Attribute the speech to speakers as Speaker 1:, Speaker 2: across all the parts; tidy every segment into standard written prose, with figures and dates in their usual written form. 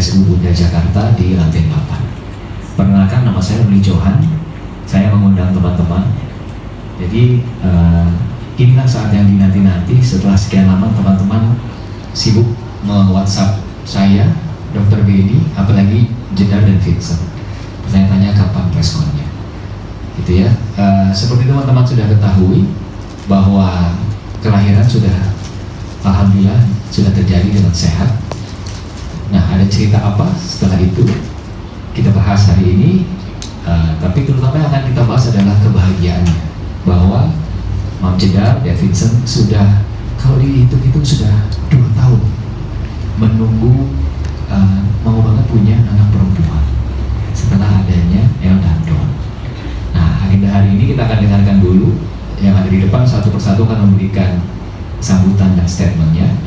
Speaker 1: RSU Bunda Jakarta di lantai 8. Perkenalkan, nama saya Ruli Johan. Saya mengundang teman-teman. Jadi inilah saat yang dinanti-nanti. Setelah sekian lama teman-teman sibuk me-WhatsApp saya, Dr. Benny, apalagi Jeddah dan Vincent. Tanya-tanya kapan responnya, gitu ya. Seperti teman-teman sudah ketahui bahwa kelahiran sudah, alhamdulillah, sudah terjadi dengan sehat. Nah, ada cerita apa setelah itu kita bahas hari ini, tapi terutama yang akan kita bahas adalah kebahagiaannya, bahwa Mam Jeddah dan Vincent sudah, kalau dihitung-hitung sudah 2 tahun menunggu mau banget punya anak perempuan setelah adanya El dan Don. Nah, agenda hari ini kita akan dengarkan dulu yang ada di depan, satu persatu akan memberikan sambutan dan statementnya,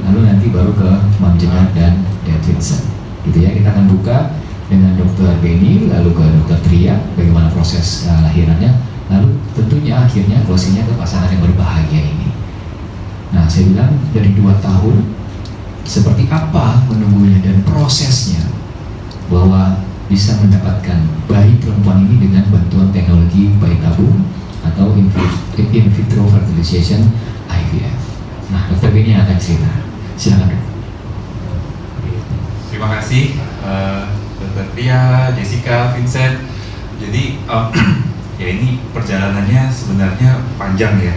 Speaker 1: lalu nanti baru ke Mam Jeddah dan Vincent, gitu ya. Kita akan buka dengan Dr. Benny, lalu ke Dr. Tria, bagaimana proses lahirannya, lalu tentunya akhirnya closingnya ke pasangan yang berbahagia ini. Nah, saya bilang dari 2 tahun, seperti apa menunggunya dan prosesnya bahwa bisa mendapatkan bayi perempuan ini dengan bantuan teknologi bayi tabung atau in vitro fertilization IVF. Nah, Dr. Benny akan cerita. Silakan, Dok.
Speaker 2: Terima kasih Dr. Tria, Jessica, Vincent. Jadi ya ini perjalanannya sebenarnya panjang ya.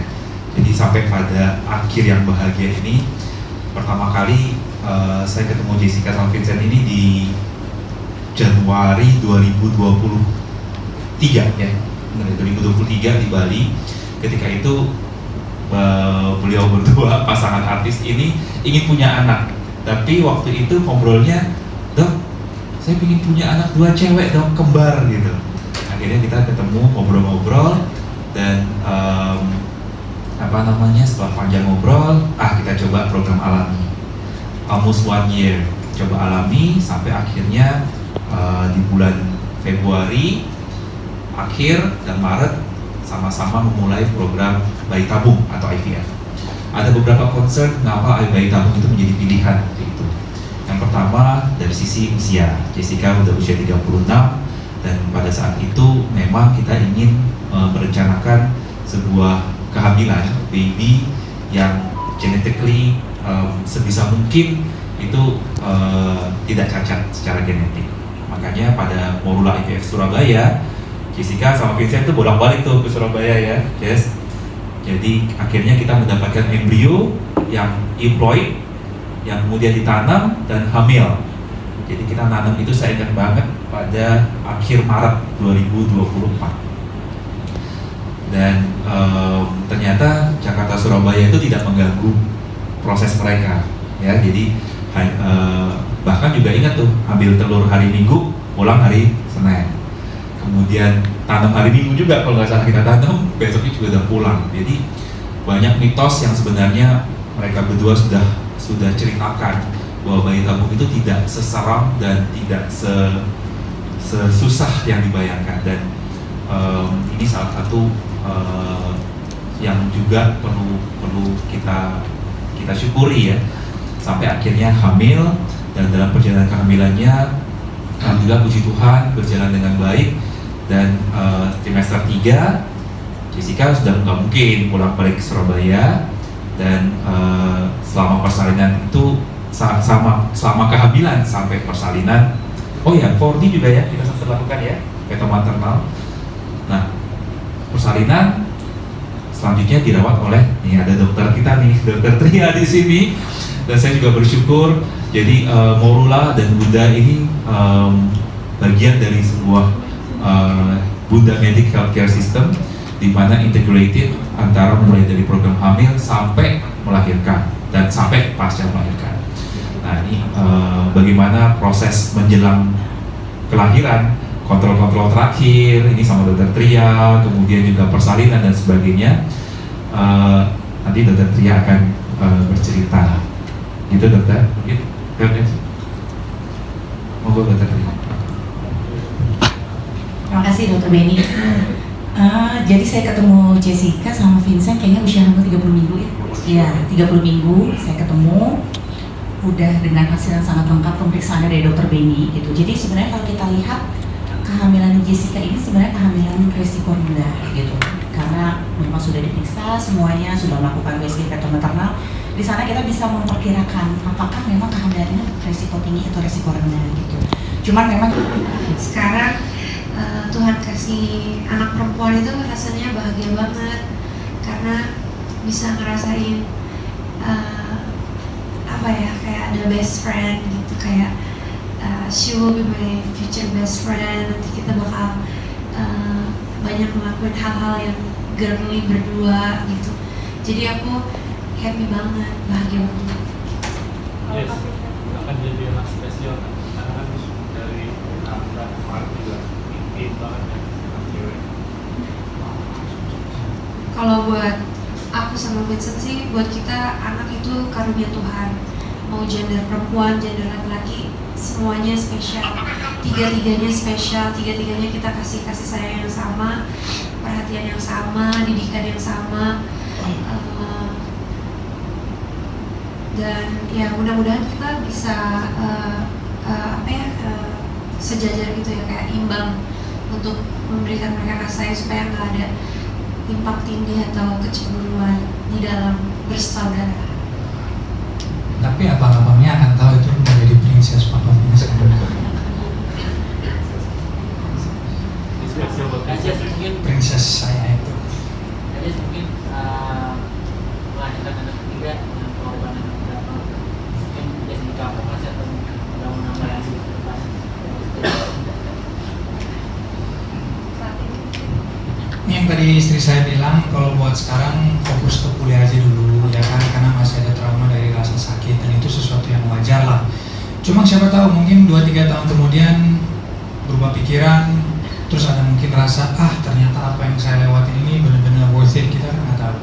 Speaker 2: Jadi sampai pada akhir yang bahagia ini, pertama kali saya ketemu Jessica sama Vincent ini di Januari 2023 ya, 2023 di Bali. Ketika itu beliau berdua, pasangan artis ini, ingin punya anak. Tapi waktu itu ngobrolnya, "Dok, saya ingin punya anak 2 cewek dong, kembar," gitu. Akhirnya kita ketemu, ngobrol-ngobrol, dan setelah panjang ngobrol, kita coba program alami. Almost 1 year coba alami, sampai akhirnya di bulan Februari akhir dan Maret sama-sama memulai program bayi tabung atau IVF. Ada beberapa concern kenapa bayi tabung itu menjadi pilihan itu. Yang pertama dari sisi usia. Jessica udah usia 36, dan pada saat itu memang kita ingin merencanakan sebuah kehamilan baby yang genetically sebisa mungkin itu tidak cacat secara genetik. Makanya pada Morula IVF Surabaya, Jessica sama Vincent itu bolak-balik tuh ke Surabaya ya, Jess. Jadi akhirnya kita mendapatkan embrio yang euploid, yang kemudian ditanam dan hamil. Jadi kita nanam itu, saya ingat banget, pada akhir Maret 2024. Dan ternyata Jakarta Surabaya itu tidak mengganggu proses mereka ya. Jadi bahkan juga ingat tuh, ambil telur hari Minggu, pulang hari Senin. Kemudian tanam hari Minggu juga, kalau nggak salah kita tanam, besoknya juga udah pulang. Jadi banyak mitos yang sebenarnya mereka berdua sudah ceritakan, bahwa bayi tabung itu tidak seseram dan tidak sesusah yang dibayangkan. Dan ini salah satu yang juga perlu kita syukuri ya, sampai akhirnya hamil. Dan dalam perjalanan kehamilannya, alhamdulillah puji Tuhan berjalan dengan baik. Dan trimester 3 Jessica sudah nggak mungkin pulang balik ke Surabaya. Dan selama persalinan itu, selama kehamilan sampai persalinan, oh ya 4D juga ya kita sempat lakukan ya, feto maternal. Nah, persalinan selanjutnya dirawat oleh, nih ada dokter kita nih, Dr. Tria di sini. Dan saya juga bersyukur, jadi Morula dan Bunda ini bagian dari sebuah Bunda Medic Healthcare System, di mana integrated antara mulai dari program hamil sampai melahirkan dan sampai pasca melahirkan. Nah, ini bagaimana proses menjelang kelahiran, kontrol-kontrol terakhir ini sama Dr. Tria, kemudian juga persalinan dan sebagainya. Nanti Dr. Tria akan bercerita, gitu dokter. Mungkin, monggo Dr. Tria.
Speaker 3: Terima kasih Dr. Benny. Jadi saya ketemu Jessica sama Vincent kayaknya usia hampir 30 minggu ya. Iya, 30 minggu saya ketemu. udah dengan hasil yang sangat lengkap pemeriksaannya dari Dokter Benny gitu. Jadi sebenarnya kalau kita lihat kehamilan Jessica ini sebenarnya kehamilan resiko rendah gitu, karena memang sudah diperiksa semuanya, sudah melakukan USG fetal maternal. Di sana kita bisa memperkirakan apakah memang kehamilan ini resiko tinggi atau resiko rendah gitu. Cuman memang
Speaker 4: sekarang Tuhan kasih anak perempuan itu rasanya bahagia banget karena bisa ngerasain apa ya, kayak ada best friend gitu, kayak she will be my future best friend. Nanti kita bakal banyak melakukan hal-hal yang girly berdua gitu. Jadi aku happy banget, bahagia banget.
Speaker 5: Yes, akan jadi anak spesial kan? Karena kan dari Nanda kemarin juga ingin banget ya anak cewek.
Speaker 4: Kalau buat aku sama Vincent sih, buat kita anak itu karunia Tuhan. Mau gender perempuan, gender laki-laki, semuanya spesial. Tiga-tiganya spesial, tiga-tiganya kita kasih sayang yang sama, perhatian yang sama, didikan yang sama. Dan ya mudah-mudahan kita bisa sejajar gitu ya, kayak imbang untuk memberikan mereka kasih sayang supaya nggak ada timpang tindih atau kecemburuan di dalam bersaudara.
Speaker 6: Tapi abang-abangnya akan tahu itu menjadi princess Papa Vincent.
Speaker 5: Spesial buat
Speaker 7: Aja mungkin
Speaker 6: Princess saya itu.
Speaker 7: mungkin melahirkan anak ketiga dengan pengorbanan yang berapa, mungkin jadi kapok lah atau undang-undang lagi ke depan.
Speaker 6: Ini yang tadi istri saya bilang, kalau buat sekarang fokus ke kuliah aja dulu ya kan, karena masih ada trauma dari rasa sakit dan itu sesuatu yang wajar lah. Cuma siapa tahu mungkin 2-3 tahun kemudian berubah pikiran, terus ada mungkin rasa ternyata apa yang saya lewatin ini benar-benar worth it, kita kan nggak tahu.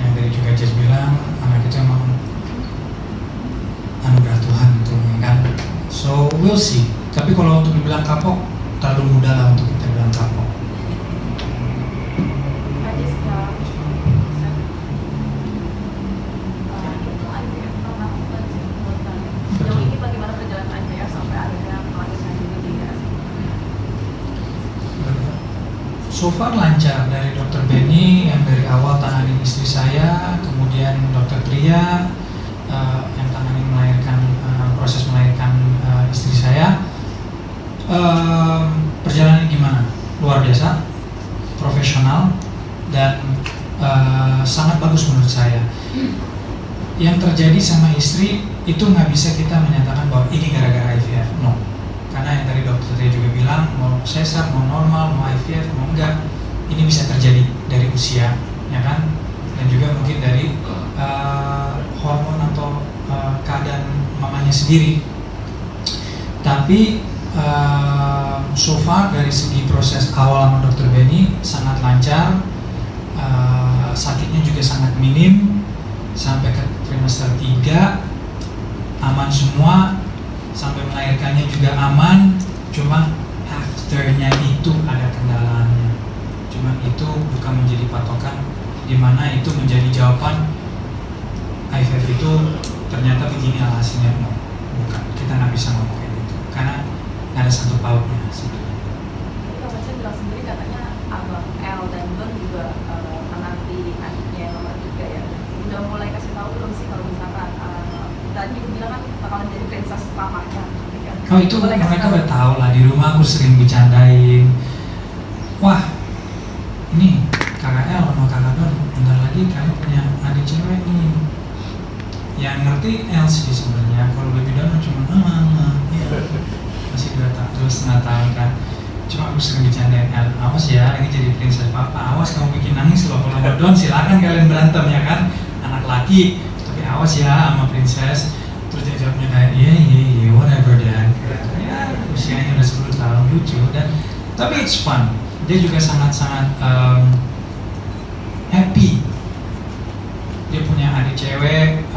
Speaker 6: Yang dari juga Jess bilang, anak itu emang anugerah Tuhan tuh kan. So we'll see. Tapi kalau untuk dibilang kapok, terlalu mudah lah untuk kita bilang kapok. So far lancar, dari Dokter Benny yang dari awal tanganin istri saya, kemudian Dokter Tria yang tanganin melahirkan proses melahirkan istri saya. Perjalanannya gimana? Luar biasa, profesional dan sangat bagus menurut saya. Yang terjadi sama istri itu nggak bisa kita menyatakan bahwa ini gara-gara IVF, no. Karena yang tadi dokter Tria juga bilang, mau sesar, mau normal, mau IVF, mau enggak, ini bisa terjadi dari usia, ya kan? Dan juga mungkin dari hormon atau keadaan mamanya sendiri. Tapi so far dari segi proses awal sama dokter Benny sangat lancar, sakitnya juga sangat minim, sampai ke trimester 3 aman semua. Sampai melahirkannya juga aman, cuma afternya itu ada kendalanya. Cuma itu bukan menjadi patokan, dimana itu menjadi jawaban IVF itu ternyata begini hasilnya. No, bukan, kita nggak bisa ngomong kayak gitu, karena nggak ada sangkut pautnya sebenarnya.
Speaker 8: Kalau saya bilang sendiri katanya abang L dan Don juga menanti adiknya yang nomor 3 ya. Udah mulai kasih tahu belum sih kalau misalkan tadi juga bilang kan bakalan jadi princess mamanya.
Speaker 6: Oh itu mereka udah tahu lah, di rumah aku sering bercandain. Wah, ini KKL sama kakak Don, bentar lagi kalian punya adik cewek nih. Yang ngerti L sih sebenarnya, kalau baby Don cuma ya. Masih 2,5 tahun kan. Cuma aku sering bercandain L, awas ya ini jadi princess papa, awas kamu bikin nangis loh. Kalau Don silakan kalian berantem ya kan, anak laki. Awas ya sama princess. Terus dia jawabnya kayak iya whatever dan ya usianya udah 10 tahun, lucu. Dan tapi it's fun, dia juga sangat-sangat happy. Dia punya adik cewek,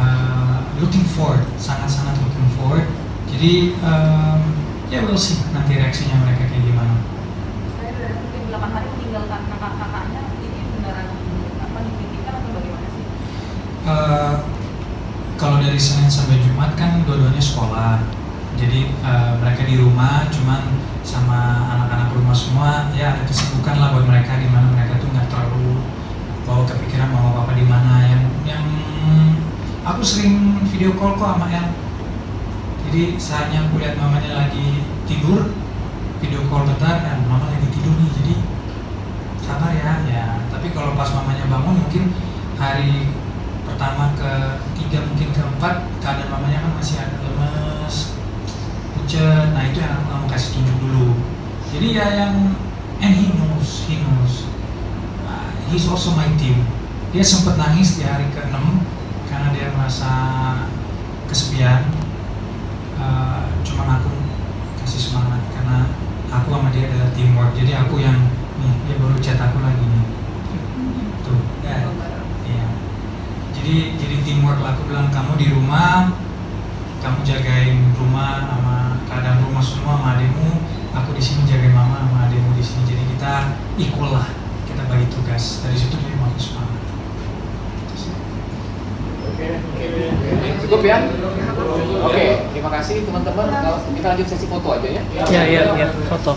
Speaker 6: looking forward, sangat-sangat looking forward. Jadi ya we'll see nanti reaksinya mereka kayak gimana.
Speaker 8: Saya udah mungkin 8 hari meninggalkan kakak-kakaknya, ini beneran apa dipikirkan atau bagaimana sih?
Speaker 6: Kalau kalau dari Senin sampai Jumat kan dua-duanya sekolah. Jadi mereka di rumah, cuman sama anak-anak rumah semua ya ada kesibukan lah buat mereka, di mana mereka tuh nggak terlalu bawa kepikiran mama papa di mana. Yang aku sering video call kok sama El. Jadi saatnya aku lihat mamanya lagi tidur, video call bentar, kan mama lagi tidur nih, jadi sabar ya. Tapi kalau pas mamanya bangun, mungkin hari pertama ke 3 mungkin ke 4 keadaan mamanya kan masih agak lemes, pucet. Nah itu yang aku mau kasih tunjuk dulu. Jadi ya yang and he knows he's also my team. Dia sempat nangis di hari ke-6 karena dia merasa kesepian. Cuman aku kasih semangat karena aku sama dia adalah teamwork. Jadi aku yang nih, dia baru chat aku lagi nih. Tuh, dan iya. Jadi teamwork lah. Aku bilang kamu di rumah, kamu jagain rumah sama keadaan rumah semua sama adikmu. Aku di sini jagain mama sama adikmu di sini. Jadi kita equal lah. Kita bagi tugas. Dari situ dia mau semangat.
Speaker 9: Cukup ya? Oke, terima kasih teman-teman. Kita lanjut sesi foto aja ya.
Speaker 7: Ya, foto.